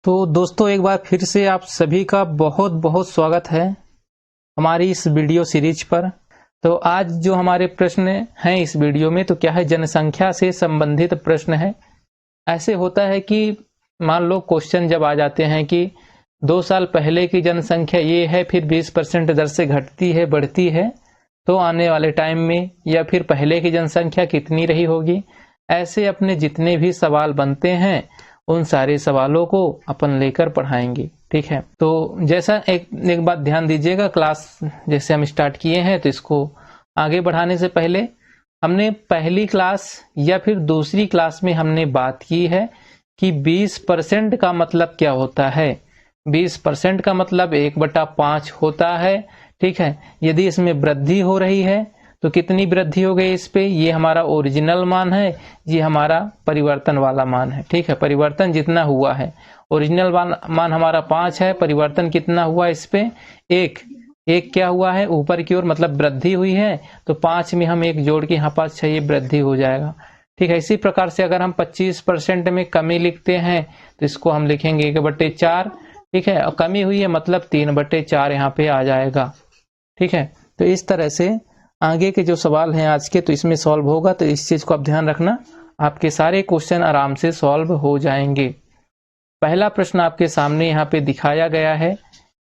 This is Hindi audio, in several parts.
तो दोस्तों एक बार फिर से आप सभी का बहुत बहुत स्वागत है हमारी इस वीडियो सीरीज पर। तो आज जो हमारे प्रश्न हैं इस वीडियो में, तो क्या है, जनसंख्या से संबंधित प्रश्न है। ऐसे होता है कि मान लो क्वेश्चन जब आ जाते हैं कि 2 साल पहले की जनसंख्या ये है, फिर 20% दर से घटती है बढ़ती है, तो आने वाले टाइम में या फिर पहले की जनसंख्या कितनी रही होगी। ऐसे अपने जितने भी सवाल बनते हैं उन सारे सवालों को अपन लेकर पढ़ाएंगे, ठीक है। तो जैसा एक बात ध्यान दीजिएगा, क्लास जैसे हम स्टार्ट किए हैं तो इसको आगे बढ़ाने से पहले हमने पहली क्लास या फिर दूसरी क्लास में हमने बात की है कि 20% का मतलब क्या होता है। 20% का मतलब 1/5 होता है, ठीक है। यदि इसमें वृद्धि हो रही है तो कितनी वृद्धि हो गई इस पे, ये हमारा ओरिजिनल मान है, ये हमारा परिवर्तन वाला मान है, ठीक है। परिवर्तन जितना हुआ है, ओरिजिनल मान हमारा 5 है, परिवर्तन कितना हुआ इस पे 1 क्या हुआ है ऊपर की ओर, मतलब वृद्धि हुई है, तो 5 में हम 1 जोड़ के यहाँ पास 6 ये वृद्धि हो जाएगा, ठीक है। इसी प्रकार से अगर हम 25% में कमी लिखते हैं तो इसको हम लिखेंगे 1/4, ठीक है। और कमी हुई है मतलब 3/4 यहाँ पे आ जाएगा, ठीक है। तो इस तरह से आगे के जो सवाल हैं आज के, तो इसमें सॉल्व होगा, तो इस चीज को आप ध्यान रखना, आपके सारे क्वेश्चन आराम से सॉल्व हो जाएंगे। पहला प्रश्न आपके सामने यहाँ पे दिखाया गया है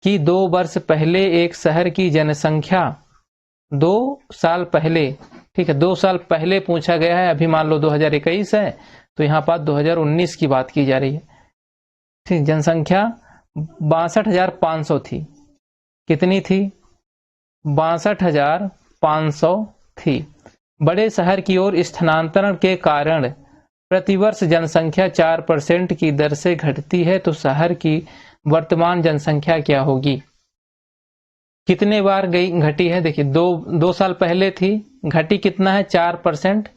कि 2 वर्ष पहले एक शहर की जनसंख्या, 2 साल पहले, ठीक है, 2 साल पहले पूछा गया है। अभी मान लो 2021 है तो यहाँ पर 2019 की बात की जा रही है, ठीक। जनसंख्या 62,500 थी। कितनी थी? 62,500 थी। बड़े शहर की ओर स्थानांतरण के कारण प्रतिवर्ष जनसंख्या 4% की दर से घटती है, तो शहर की वर्तमान जनसंख्या क्या होगी। कितने बार घटी है? देखिए, दो साल पहले थी, घटी कितना है? 4%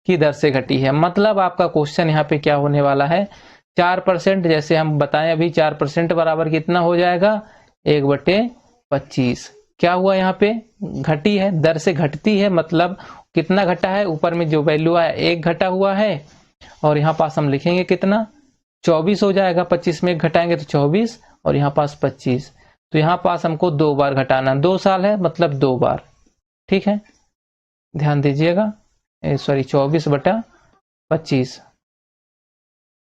की दर से घटी है। मतलब आपका क्वेश्चन यहाँ पे क्या होने वाला है, 4%, जैसे हम बताएं अभी 4% बराबर कितना हो जाएगा, 1/25। क्या हुआ यहाँ पे? घटी है, दर से घटती है, मतलब कितना घटा है, ऊपर में जो वैल्यू है 1 घटा हुआ है, और यहाँ पास हम लिखेंगे कितना, 24 हो जाएगा। 25 में घटाएंगे तो 24, और यहाँ पास 25, तो यहाँ पास हमको 2 बार घटाना, 2 साल है मतलब 2 बार, ठीक है। ध्यान दीजिएगा, सॉरी 24/25।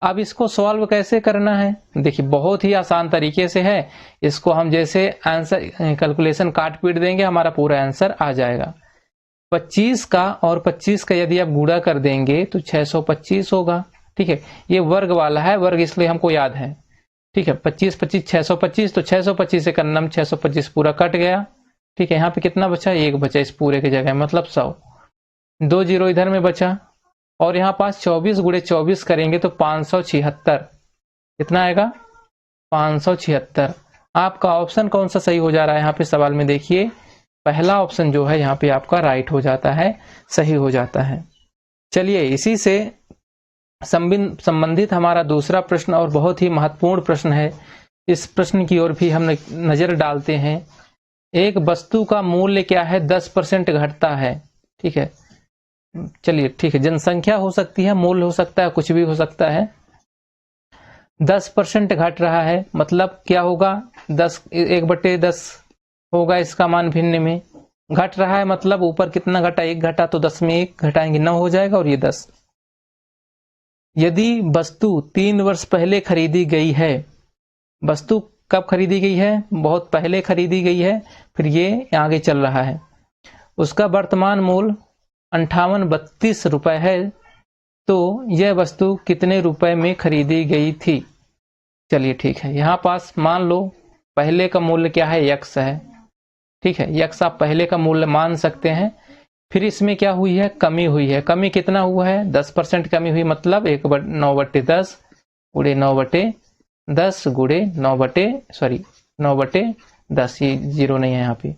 अब इसको सॉल्व कैसे करना है? देखिए, बहुत ही आसान तरीके से है। इसको हम जैसे आंसर कैलकुलेशन काट पीट देंगे, हमारा पूरा आंसर आ जाएगा। 25 का और 25 का यदि आप गुणा कर देंगे तो 625 होगा, ठीक है। ये वर्ग वाला है, वर्ग इसलिए हमको याद है, ठीक है। 25 25 625, तो 625 से करना 625 पूरा कट गया, ठीक है। यहाँ पे कितना बचा? 1 बचा इस पूरे की जगह, मतलब 100। 2 जीरो इधर में बचा, और यहाँ पास 24 गुणे 24 करेंगे तो 576। कितना आएगा? 576। आपका ऑप्शन कौन सा सही हो जा रहा है यहाँ पे सवाल में? देखिए, पहला ऑप्शन जो है यहाँ पे आपका राइट हो जाता है, सही हो जाता है। चलिए, इसी से संबंधित हमारा दूसरा प्रश्न और बहुत ही महत्वपूर्ण प्रश्न है, इस प्रश्न की ओर भी हम नजर डालते हैं। एक वस्तु का मूल्य क्या है? 10% घटता है, ठीक है। चलिए, ठीक है, जनसंख्या हो सकती है, मूल्य हो सकता है, कुछ भी हो सकता है। 10% घट रहा है मतलब क्या होगा? 10 1/10 होगा इसका मान भिन्न में। घट रहा है मतलब ऊपर कितना घटा? 1 घटा, तो 10 में 1 घटाएंगे 9 हो जाएगा, और ये 10। यदि वस्तु 3 वर्ष पहले खरीदी गई है, वस्तु कब खरीदी गई है? बहुत पहले खरीदी गई है, फिर ये आगे चल रहा है, उसका वर्तमान मूल्य 5832 रुपए है, तो यह वस्तु कितने रुपए में खरीदी गई थी? चलिए, ठीक है, यहाँ पास मान लो पहले का मूल्य क्या है? x है, ठीक है। x आप पहले का मूल्य मान सकते हैं। फिर इसमें क्या हुई है? कमी हुई है। कमी कितना हुआ है? 10% कमी हुई, मतलब 9/10 गुणे 9/10 गुणे 9/10, ये जीरो नहीं है यहाँ पे,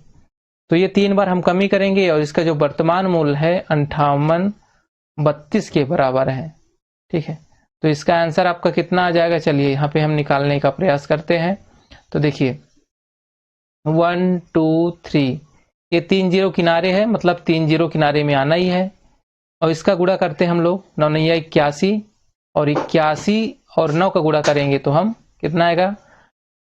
तो ये 3 बार हम कमी करेंगे, और इसका जो वर्तमान मूल्य है 5832 के बराबर है, ठीक है। तो इसका आंसर आपका कितना आ जाएगा? चलिए यहाँ पे हम निकालने का प्रयास करते हैं। तो देखिए, 1 2 3, ये 3 जीरो किनारे है, मतलब 3 जीरो किनारे में आना ही है, और इसका गुणा करते हैं हम लोग, 9 9 81, और 81 और 9 का गुणा करेंगे तो हम कितना आएगा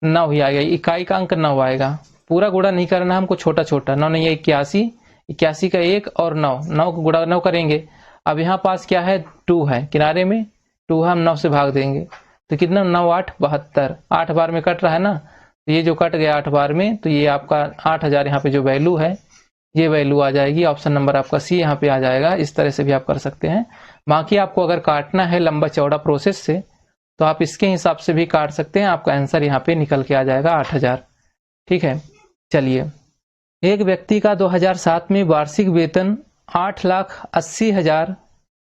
9 ही आएगा, इकाई का अंक 9 आएगा। पूरा गुणा नहीं करना हमको, छोटा छोटा। 9 नहीं है 81, 81 का 1 और 9, 9 को गुणा 9 करेंगे। अब यहाँ पास क्या है 2 है, किनारे में 2 हम 9 से भाग देंगे तो कितना 9 8 72, 8 बार में कट रहा है ना, तो ये जो कट गया 8 बार में, तो ये आपका 8000 यहाँ पे जो वैल्यू है ये वैल्यू आ जाएगी। ऑप्शन नंबर आपका सी यहाँ पे आ जाएगा। इस तरह से भी आप कर सकते हैं। बाकी आपको अगर काटना है लंबा चौड़ा प्रोसेस से तो आप इसके हिसाब से भी काट सकते हैं, आपका आंसर यहाँ पे निकल के आ जाएगा 8000। ठीक है, चलिए। एक व्यक्ति का 2007 में वार्षिक वेतन 8,80,000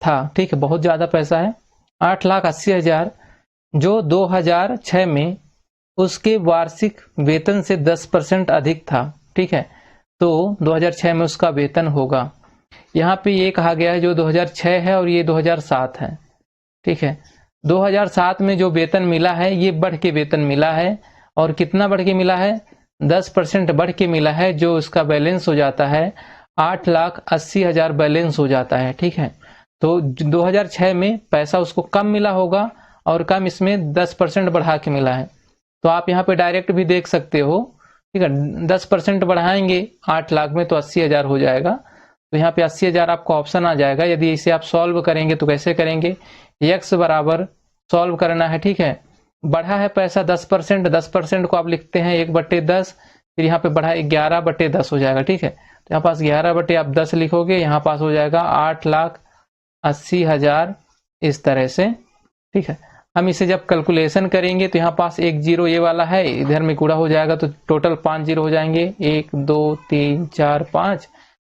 था। ठीक है, बहुत ज्यादा पैसा है, 8,80,000, जो 2006 में उसके वार्षिक वेतन से 10% अधिक था। ठीक है, तो 2006 में उसका वेतन होगा। यहाँ पे ये कहा गया है जो 2006 है और ये 2007 है। ठीक है, 2007 में जो वेतन मिला है ये बढ़ के वेतन मिला है, और कितना बढ़ के मिला है 10% बढ़ के मिला है, जो उसका बैलेंस हो जाता है 8,80,000 बैलेंस हो जाता है। ठीक है, तो 2006 में पैसा उसको कम मिला होगा और कम इसमें 10% बढ़ा के मिला है। तो आप यहाँ पे डायरेक्ट भी देख सकते हो। ठीक है, 10% बढ़ाएंगे 8 लाख में तो 80,000 हो जाएगा। तो यहाँ पे 80,000 आपको ऑप्शन आ जाएगा। यदि इसे आप सॉल्व करेंगे तो कैसे करेंगे, x बराबर सॉल्व करना है। ठीक है, बढ़ा है पैसा 10%, 10% को आप लिखते हैं 1/10, फिर यहाँ पे बढ़ा 11/10 हो जाएगा। ठीक है, तो यहाँ पास 11/10 लिखोगे, यहाँ पास हो जाएगा 8,80,000 इस तरह से। ठीक है, हम इसे जब कैलकुलेशन करेंगे तो यहाँ पास 1 0 ये वाला है, इधर में गुणा हो जाएगा तो टोटल 5 0 हो जाएंगे, 1 2 3 4 5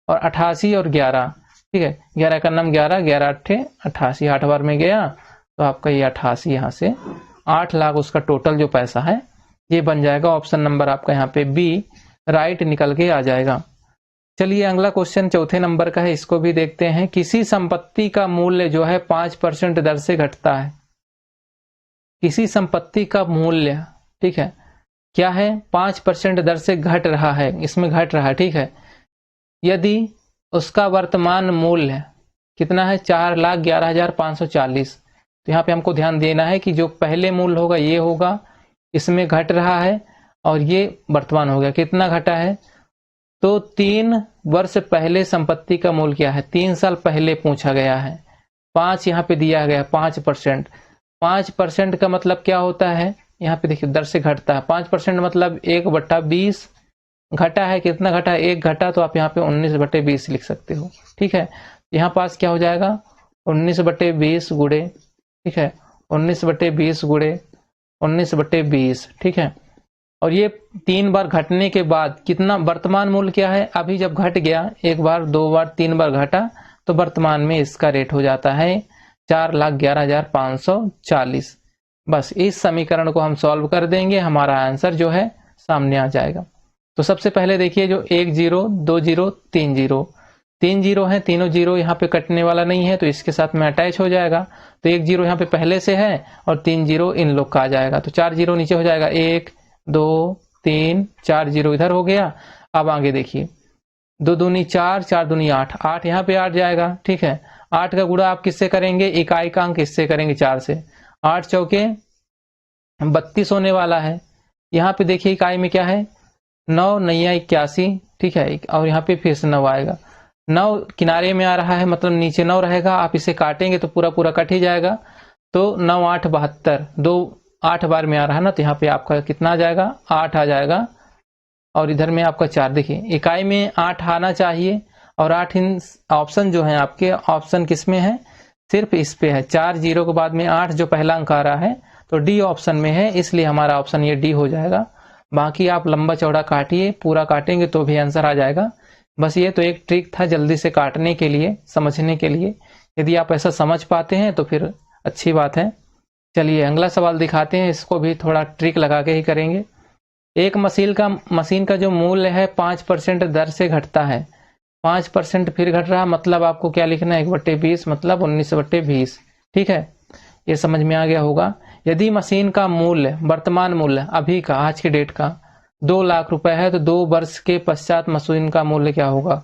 और 88 और 11। ठीक है, 11 का नाम 11, 11 8 88, 8 बार में गया तो आपका ये 88, यहाँ से 8 लाख उसका टोटल जो पैसा है ये बन जाएगा। ऑप्शन नंबर आपका यहाँ पे बी राइट निकल के आ जाएगा। चलिए अगला क्वेश्चन चौथे नंबर का है, इसको भी देखते हैं। किसी संपत्ति का मूल्य जो है 5% दर से घटता है। किसी संपत्ति का मूल्य, ठीक है, क्या है 5% दर से घट रहा है, इसमें घट रहा है। ठीक है, यदि उसका वर्तमान मूल्य कितना है 4,11,540, तो यहाँ पे हमको ध्यान देना है कि जो पहले मूल्य होगा ये होगा, इसमें घट रहा है, और ये वर्तमान हो गया। कितना घटा है, तो 3 वर्ष पहले संपत्ति का मूल्य क्या है, 3 साल पहले पूछा गया है। 5 यहाँ पे दिया गया 5%। 5% का मतलब क्या होता है, यहाँ पे देखिए दर से घटता है। 5% मतलब 1/20 घटा है। कितना घटा है, 1 घटा, तो आप यहाँ पे 19/20 लिख सकते हो। ठीक है, यहाँ पास क्या हो जाएगा 19/20 गुणे, ठीक है, 19/20 गुणे 19/20। ठीक है, और ये 3 बार घटने के बाद कितना वर्तमान मूल्य क्या है, अभी जब घट गया 1 बार 2 बार 3 बार घटा तो वर्तमान में इसका रेट हो जाता है 4,11,540। बस इस समीकरण को हम सॉल्व कर देंगे, हमारा आंसर जो है सामने आ जाएगा। तो सबसे पहले देखिए जो 1 0 2 0 3 0, 3 0 है, तीनों 0 यहाँ पे कटने वाला नहीं है तो इसके साथ में अटैच हो जाएगा। तो 1 0 यहाँ पे पहले से है और 3 0 इन लोग का आ जाएगा, तो 4 0 नीचे हो जाएगा, 1 2 3 4 0 इधर हो गया। अब आगे देखिए 2 दूनी 4, 4 दूनी 8, 8 यहाँ पे 8 जाएगा। ठीक है, 8 का गुणा आप किससे करेंगे, इकाई का अंक इससे करेंगे 4 से। 8 चौके 32 होने वाला है। यहाँ पे देखिए इकाई में क्या है 9 9 81। ठीक है, और यहाँ पे फिर से 9 आएगा। 9 किनारे में आ रहा है मतलब नीचे 9 रहेगा, आप इसे काटेंगे तो पूरा पूरा कट ही जाएगा। तो 9 8 72, 2 8 बार में आ रहा है ना, तो यहाँ पे आपका कितना आ जाएगा 8 आ जाएगा, और इधर में आपका 4। देखिए इकाई में 8 आना चाहिए, और 8 इन ऑप्शन जो है आपके, ऑप्शन किस में है, सिर्फ इस पे है। 4 0 के बाद में 8 जो पहला अंक आ रहा है तो डी ऑप्शन में है, इसलिए हमारा ऑप्शन ये डी हो जाएगा। बाकी आप लंबा चौड़ा काटिए, पूरा काटेंगे तो भी आंसर आ जाएगा। बस ये तो एक ट्रिक था जल्दी से काटने के लिए, समझने के लिए। यदि आप ऐसा समझ पाते हैं तो फिर अच्छी बात है। चलिए अगला सवाल दिखाते हैं, इसको भी थोड़ा ट्रिक लगा के ही करेंगे। एक मशीन का जो मूल्य है 5% दर से घटता है। 5% फिर घट रहा, मतलब आपको क्या लिखना है 1/20 मतलब 19/20। ठीक है, ये समझ में आ गया होगा। यदि मशीन का मूल्य, वर्तमान मूल्य अभी का, आज के डेट का 2 लाख रुपए है, तो 2 वर्ष के पश्चात मशीन का मूल्य क्या होगा।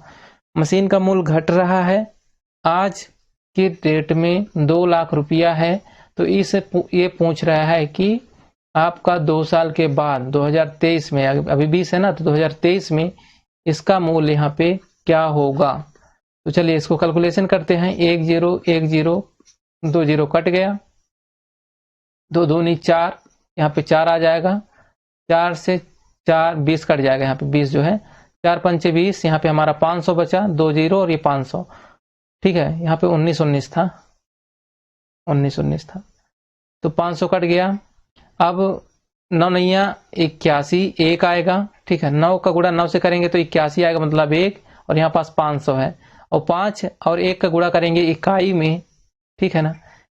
मशीन का मूल्य घट रहा है, आज के डेट में 2 लाख रुपया है, तो ये पूछ रहा है कि आपका 2 साल के बाद 2023 में, अभी 20 है ना, तो 2023 में इसका मूल्य यहाँ पे क्या होगा। तो चलिए इसको कैलकुलेशन करते हैं। 1 0 1 0 2 0 कट गया, 2 दूनी 4, यहाँ पे 4 आ जाएगा, 4 से 4 20 कट जाएगा, यहाँ पे 20 जो है, 4 पंचे 20, यहाँ पे हमारा 500 बचा, 2 0 और ये 500, ठीक है। यहाँ पे 19 19 था, 19 19 था, तो 500 कट गया। अब 9 नैया 81, 1 आएगा, ठीक है। 9 का गुणा 9 से करेंगे तो 81 आएगा, मतलब 1, और यहाँ पास 500 है, और 5 और 1 का गुणा करेंगे इकाई में, ठीक है ना,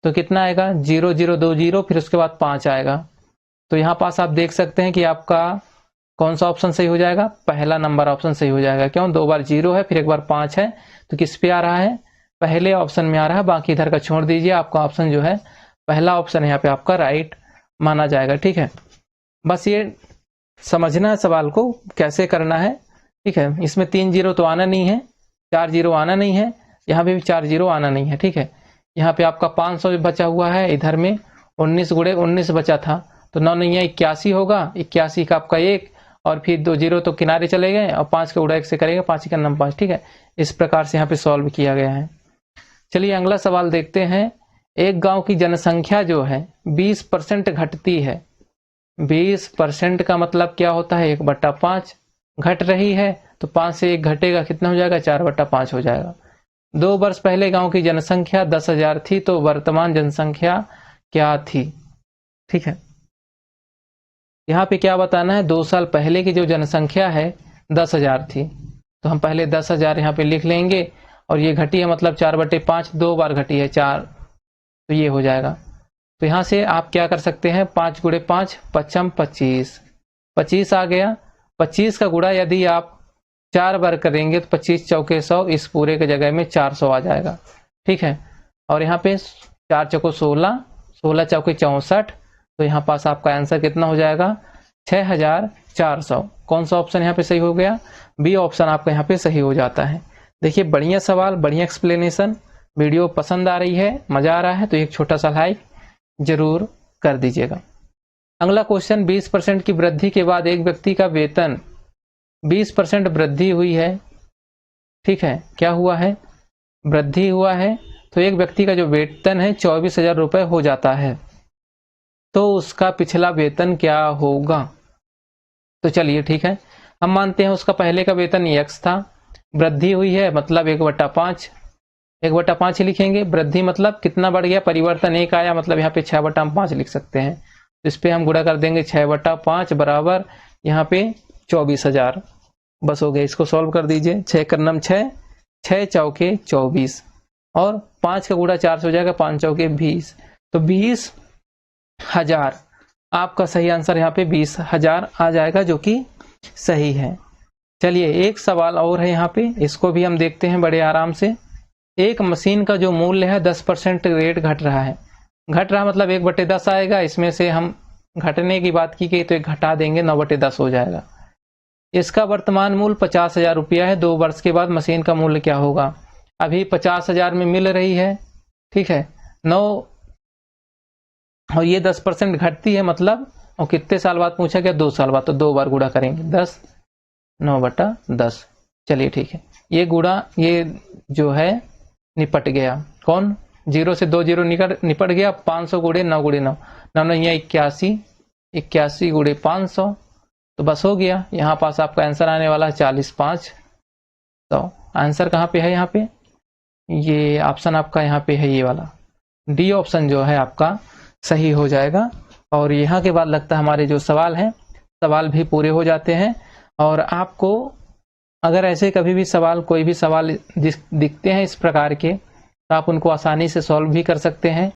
तो कितना आएगा 0 0 2 0, फिर उसके बाद 5 आएगा। तो यहाँ पास आप देख सकते हैं कि आपका कौन सा ऑप्शन सही हो जाएगा, पहला नंबर ऑप्शन सही हो जाएगा। क्यों, 2 बार 0 है, फिर एक बार 5 है, तो किस पे आ रहा है, पहले ऑप्शन में आ रहा है। बाकी इधर का छोड़ दीजिए, आपका ऑप्शन जो है पहला ऑप्शन यहाँ पे आपका राइट माना जाएगा, ठीक है। बस ये समझना है सवाल को कैसे करना है, ठीक है। इसमें 3 0 तो आना नहीं है, 4 0 आना नहीं है, यहाँ पे भी 4 0 आना नहीं है, ठीक है। यहाँ पे आपका 500 बचा हुआ है, इधर में 19 गुणे 19 बचा था, तो 9 नहीं है 81 होगा, 81 का आपका 1, और फिर 2 0 तो किनारे चले गए, और 5 का गुणा 1 से करेंगे, 5 का नंबर 5, ठीक है। इस प्रकार से यहाँ पे सॉल्व किया गया है। चलिए अगला सवाल देखते हैं। एक गांव की जनसंख्या जो है 20% घटती है। 20% का मतलब क्या होता है, 1/5 घट रही है, तो 5 से 1 घटेगा, कितना हो जाएगा, 4/5 हो जाएगा। 2 वर्ष पहले गांव की जनसंख्या 10,000 थी, तो वर्तमान जनसंख्या क्या थी, ठीक है। यहाँ पे क्या बताना है, 2 साल पहले की जो जनसंख्या है 10,000 थी, तो हम पहले 10,000 यहाँ पे लिख लेंगे, और ये घटी है मतलब 4/5, 2 बार घटी है 4, तो ये हो जाएगा। तो यहाँ से आप क्या कर सकते हैं, 5 गुणे 5 पचम 25, 25 आ गया। 25 का गुणा यदि आप 4 बार करेंगे तो 25 चौके 100, इस पूरे के जगह में 400 आ जाएगा, ठीक है। और यहाँ पे 4 चौको 16, 16 चौके 64, तो यहाँ पास आपका आंसर कितना हो जाएगा, 6400। कौन सा ऑप्शन यहाँ पे सही हो गया, बी ऑप्शन आपका यहाँ पे सही हो जाता है। देखिए बढ़िया सवाल, बढ़िया एक्सप्लेनेशन। वीडियो पसंद आ रही है, मजा आ रहा है, तो एक छोटा सा लाइक जरूर कर दीजिएगा। अगला क्वेश्चन, 20% की वृद्धि के बाद एक व्यक्ति का वेतन 20% वृद्धि हुई है, ठीक है। क्या हुआ है, वृद्धि हुआ है, तो एक व्यक्ति का जो वेतन है 24,000 रुपए हो जाता है, तो उसका पिछला वेतन क्या होगा। तो चलिए ठीक है, हम मानते हैं उसका पहले का वेतन x था, वृद्धि हुई है मतलब 1/5, 1/5 ही लिखेंगे। वृद्धि मतलब कितना बढ़ गया, परिवर्तन 1 आया, मतलब यहाँ पे 6/5 लिख सकते हैं। तो इस पे हम गुणा कर देंगे 6/5 बराबर यहाँ पे 24,000, बस हो गया। इसको सॉल्व कर दीजिए, 6 का नम 6, 6 चौके 24, और 5 का गुणा 4 से हो जाएगा, 5 चौके 20, तो 20,000 आपका सही आंसर यहाँ पे 20,000 आ जाएगा, जो कि सही है। चलिए एक सवाल और है यहाँ पे, इसको भी हम देखते हैं बड़े आराम से। एक मशीन का जो मूल्य है 10% रेट घट रहा है, घट रहा मतलब 1/10 आएगा, इसमें से हम घटने की बात की गई तो एक घटा देंगे, 9/10 हो जाएगा। इसका वर्तमान मूल्य 50,000 रुपया है, 2 वर्ष के बाद मशीन का मूल्य क्या होगा। अभी 50,000 में मिल रही है, ठीक है, 9, और ये 10% घटती है मतलब, और कितने साल बाद पूछा गया, 2 साल बाद, तो 2 बार गुणा करेंगे, 10 9/10। चलिए ठीक है, ये गुणा ये जो है निपट गया, कौन 0 से 2 0 निपट गया। 500 गुणे 9 गुणे 9, 9 9 81, 81 गुणे 500, तो बस हो गया। यहाँ पास आपका आंसर आने वाला है 45,500। आंसर कहाँ पे है, यहाँ पे ये ऑप्शन आपका यहाँ पे है, ये वाला डी ऑप्शन जो है आपका सही हो जाएगा। और यहाँ के बाद लगता है हमारे जो सवाल हैं, सवाल भी पूरे हो जाते हैं। और आपको अगर ऐसे कभी भी सवाल, कोई भी सवाल दिखते हैं इस प्रकार के, तो आप उनको आसानी से सॉल्व भी कर सकते हैं।